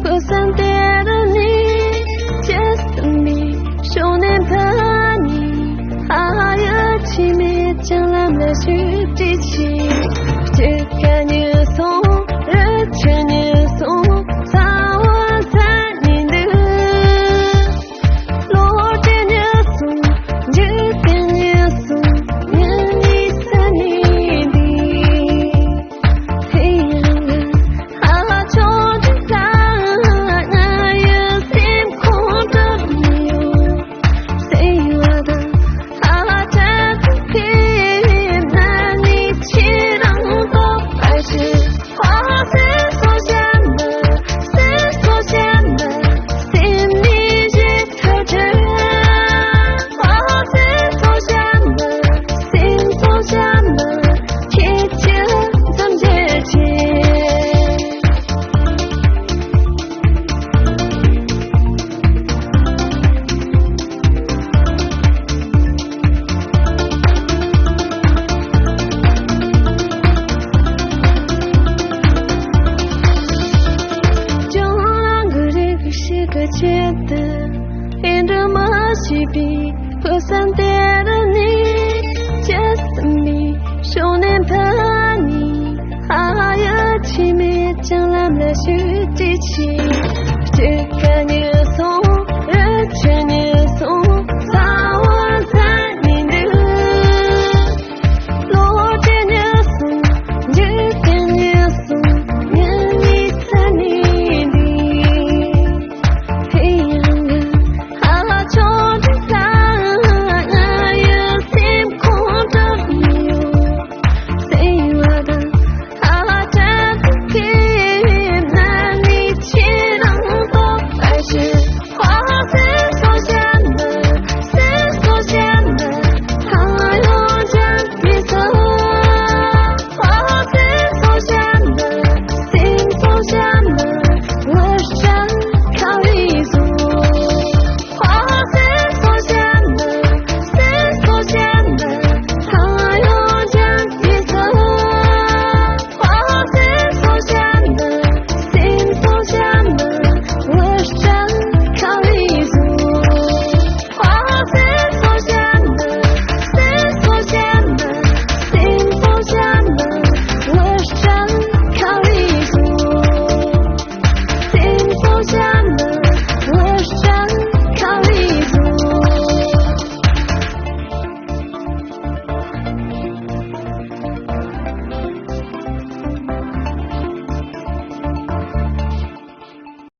不散跌的你，结森里少年的你，还有奇妙将来的许几期，这个你送，日前你送，早晚在你的，落天你送，日天你送，年你三你的，黑暗人，哈哈求着他，那有心空着你哟，谁我的，哈哈这个皮，那你气人都还是花是所想的，是所想的，心里是特质，花是所想的，心所想的，一切怎解决？就让个这个是个觉得，沿着马西比和散跌的你，结森里少年的你，还有奇妙将来的许几期。